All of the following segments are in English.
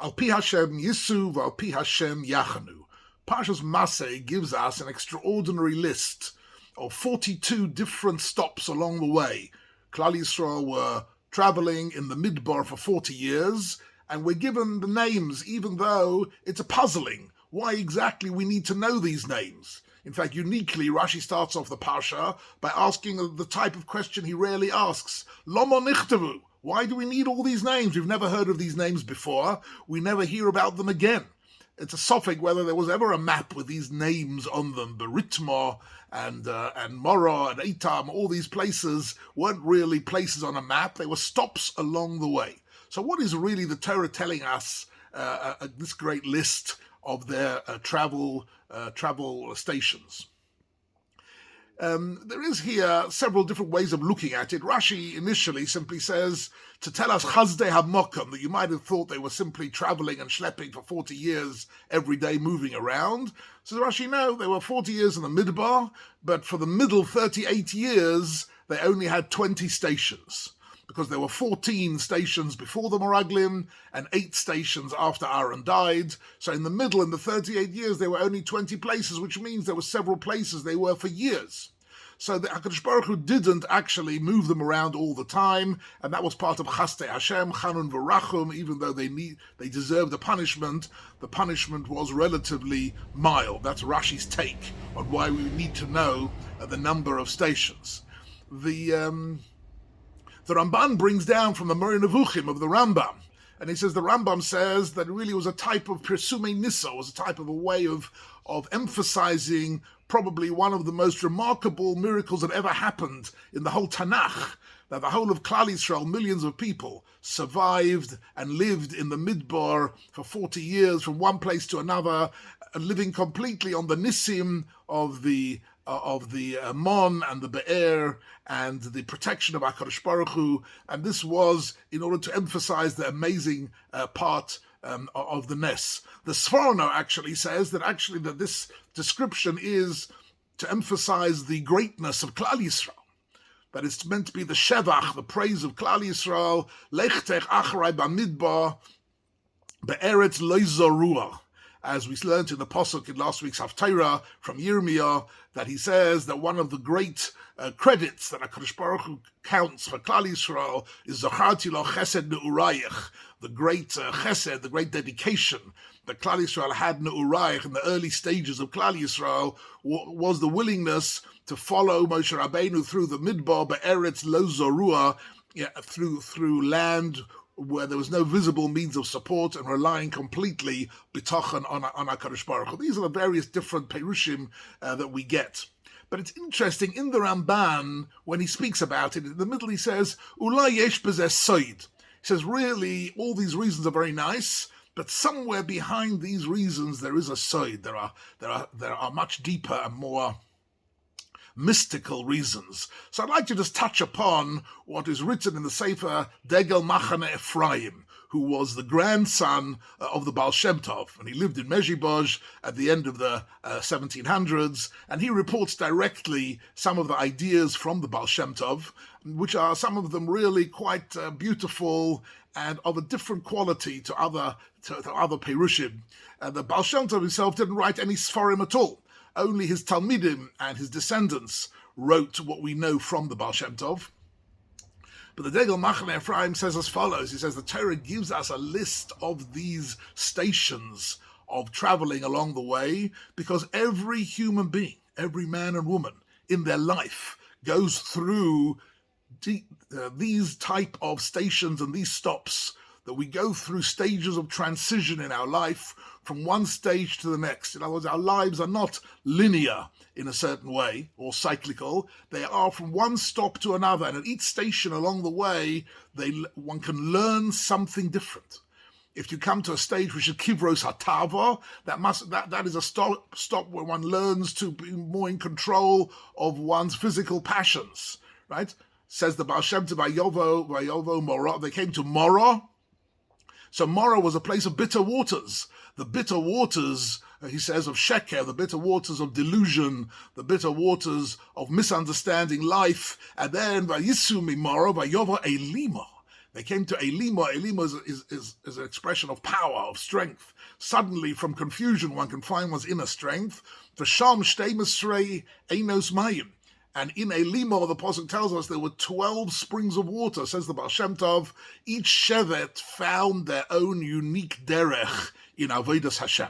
Al pi Hashem Yisu v'al pi Hashem Yachanu. Parshas Massei gives us an extraordinary list of 42 different stops along the way. Klal Yisrael were traveling in the Midbar for 40 years, and we're given the names, even though it's a puzzling why exactly we need to know these names. In fact, uniquely, Rashi starts off the Parsha by asking the type of question he rarely asks. Lomo nichtavu. Why do we need all these names? We've never heard of these names before. We never hear about them again. It's a suffix whether there was ever a map with these names on them. Beritma and Mora and Etam, all these places weren't really places on a map. They were stops along the way. So what is really the Torah telling us, this great list of their travel stations? There is here several different ways of looking at it. Rashi initially simply says to tell us Chazdei HaMokum, that you might have thought they were simply traveling and schlepping for 40 years every day, moving around. So Rashi, no, they were 40 years in the Midbar, but for the middle 38 years, they only had 20 stations, because there were 14 stations before the Meraglim and 8 stations after Aaron died. So in the middle, in the 38 years, there were only 20 places, which means there were several places they were for years. So the HaKadosh Baruch Hu didn't actually move them around all the time, and that was part of Chastei Hashem, Chanun V'Rachum. Even though they deserved the punishment was relatively mild. That's Rashi's take on why we need to know the number of stations. The Ramban brings down from the Moreh Nevuchim of the Rambam, and he says the Rambam says that it really was a type of Pirsume Nissa, was a type of a way of emphasizing probably one of the most remarkable miracles that ever happened in the whole Tanakh, that the whole of Klal Yisrael, millions of people, survived and lived in the Midbar for 40 years from one place to another, living completely on the Nissim of the Mon and the Be'er and the protection of HaKadosh Baruch Hu, and this was in order to emphasize the amazing part of the Nes. The Sforno actually says that this description is to emphasize the greatness of Klal Yisrael, that it's meant to be the Shevach, the praise of Klal Yisrael, Lechtech Achrei Bamidbar Be'eretz Lo Zorua. As we learned in the Pasuk in last week's Haftarah from Yirmiyah, that he says that one of the great credits that HaKadosh Baruch Hu counts for Klal Yisrael is Zacharti Lo Chesed Ne'urayich, the great chesed, the great dedication that Klal Yisrael had Ne'urayich in the early stages of Klal Yisrael, was the willingness to follow Moshe Rabbeinu through the Midbar Be'eretz Lo Zorua, through land where there was no visible means of support, and relying completely bitachon on HaKadosh Baruch Hu. These are the various different perushim that we get. But it's interesting, in the Ramban, when he speaks about it, in the middle he says, Ulai yesh b'zeh soid. He says, really, all these reasons are very nice, but somewhere behind these reasons there is a soid. There are much deeper and more mystical reasons. So I'd like to just touch upon what is written in the Sefer Degel Machane Ephraim, who was the grandson of the Baal Shem Tov, and he lived in Mezhibozh at the end of the 1700s, and he reports directly some of the ideas from the Baal Shem Tov, which are some of them really quite beautiful and of a different quality to other Perushim. The Baal Shem Tov himself didn't write any Sforim at all. Only his Talmidim and his descendants wrote what we know from the Baal Shem Tov. But the Degel Machane Ephraim says as follows. He says the Torah gives us a list of these stations of traveling along the way, because every human being, every man and woman in their life goes through these type of stations and these stops, that we go through stages of transition in our life from one stage to the next. In other words, our lives are not linear in a certain way or cyclical. They are from one stop to another, and at each station along the way, one can learn something different. If you come to a stage which is Kivros Hatava, that is a stop where one learns to be more in control of one's physical passions, right? Says the Baal Shem Tov, Vayovo Mora. They came to Mora. So Mora was a place of bitter waters. The bitter waters, he says, of Sheker, the bitter waters of delusion, the bitter waters of misunderstanding life. And then Vayisu Mi Mora, Vayova Elima. They came to Elima. Elima is an expression of power, of strength. Suddenly, from confusion, one can find one's inner strength. V'sham shtei mesrei einos mayim. And in Elima, the Pasuk tells us there were 12 springs of water, says the Baal Shem Tov. Each shevet found their own unique derech in Avodas Hashem.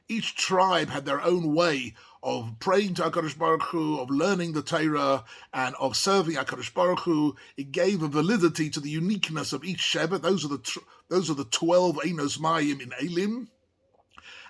Each tribe had their own way of praying to HaKadosh Baruch Hu, of learning the Torah, and of serving HaKadosh Baruch Hu. It gave a validity to the uniqueness of each shevet. Those are the 12 Einos Mayim in Elim.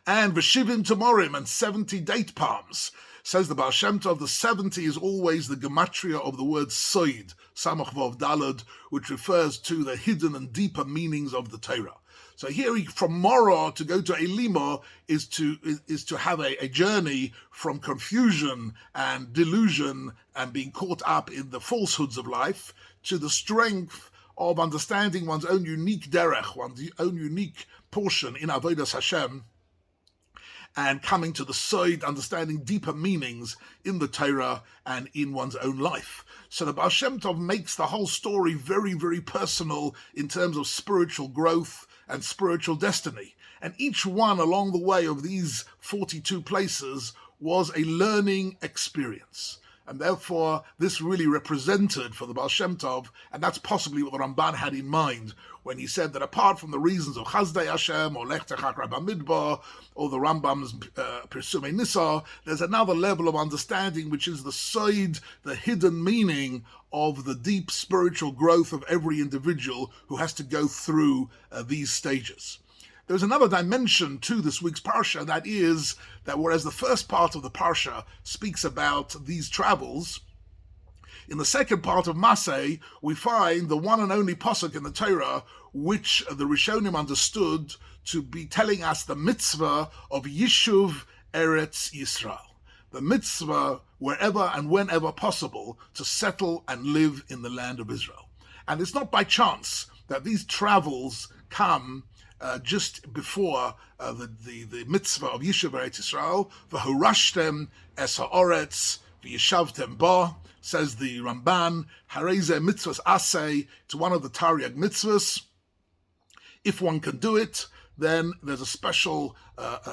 And V'shivim Tamorim, and 70 date palms. Says the Baal Shem Tov, the 70 is always the gematria of the word Soid, Samach Vav Dalad, which refers to the hidden and deeper meanings of the Torah. So here, from Morah to go to Elima is to have a journey from confusion and delusion and being caught up in the falsehoods of life to the strength of understanding one's own unique derech, one's own unique portion in Avodas Hashem, and coming to the side, understanding deeper meanings in the Torah and in one's own life. So the Baal Shem Tov makes the whole story very, very personal in terms of spiritual growth and spiritual destiny. And each one along the way of these 42 places was a learning experience. And therefore, this really represented for the Baal Shem Tov, and that's possibly what the Ramban had in mind when he said that apart from the reasons of Chazdei Hashem or Lech Techach Rabba Midbar or the Rambam's Pirsumei Nisa, there's another level of understanding which is the side, the hidden meaning of the deep spiritual growth of every individual who has to go through these stages. There's another dimension to this week's Parsha, that is that whereas the first part of the Parsha speaks about these travels, in the second part of Massei, we find the one and only pasuk in the Torah which the Rishonim understood to be telling us the mitzvah of Yishuv Eretz Yisrael. The mitzvah, wherever and whenever possible, to settle and live in the land of Israel. And it's not by chance that these travels come just before the mitzvah of Yishuv Eretz Yisrael. V'horashtem es ha'oretz v'yishavtem ba, says the Ramban, Hareze mitzvahs asay, to one of the Tariag mitzvahs. If one can do it, then there's a special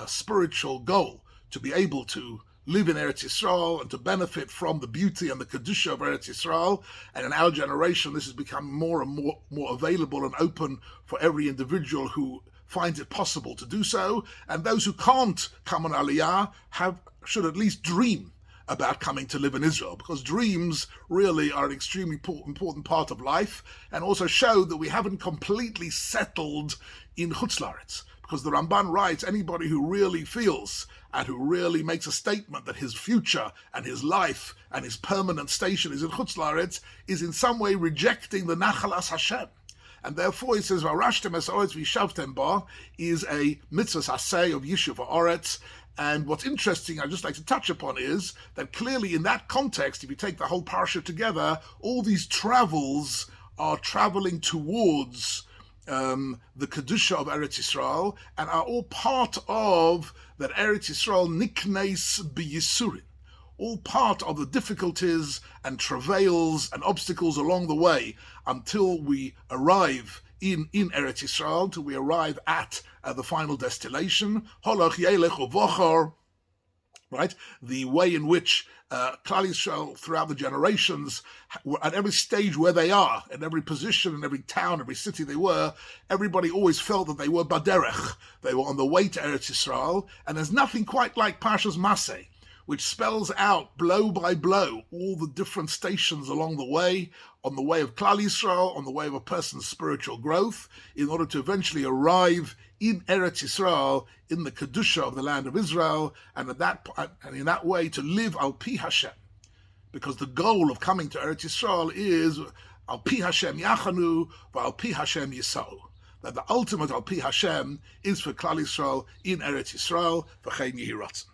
spiritual goal to be able to live in Eretz Yisrael and to benefit from the beauty and the Kedusha of Eretz Yisrael. And in our generation, this has become more and more available and open for every individual who finds it possible to do so. And those who can't come on Aliyah should at least dream about coming to live in Israel, because dreams really are an extremely important part of life, and also show that we haven't completely settled in Chutz La'aretz. Because the Ramban writes, anybody who really feels and who really makes a statement that his future and his life and his permanent station is in Chutz La'aretz is in some way rejecting the Nachalas Hashem. And therefore he says, Varashtem es ha'oretz v'yishavtem ba is a mitzvah asay of Yishuv ha'oretz. And what's interesting, I'd just like to touch upon, is that clearly in that context, if you take the whole parsha together, all these travels are traveling towards the Kedusha of Eretz Yisrael, and are all part of that Eretz Yisrael niknes b'yisurin, all part of the difficulties and travails and obstacles along the way until we arrive in Eretz Yisrael, until we arrive at the final destination, Holach Yelech Uvochor, right? The way in which Klal Yisrael throughout the generations, at every stage where they are, in every position, in every town, every city they were, everybody always felt that they were Baderech. They were on the way to Eretz Yisrael, and there's nothing quite like Parshas Massei, which spells out blow by blow all the different stations along the way, on the way of Klal Yisrael, on the way of a person's spiritual growth, in order to eventually arrive in Eretz Yisrael, in the Kedusha of the land of Israel, and in that way to live al pi Hashem. Because the goal of coming to Eretz Yisrael is al pi Hashem yachanu, al pi Hashem yisau. That the ultimate al pi Hashem is for Klal Yisrael in Eretz Yisrael, v'chein yehi ratzon.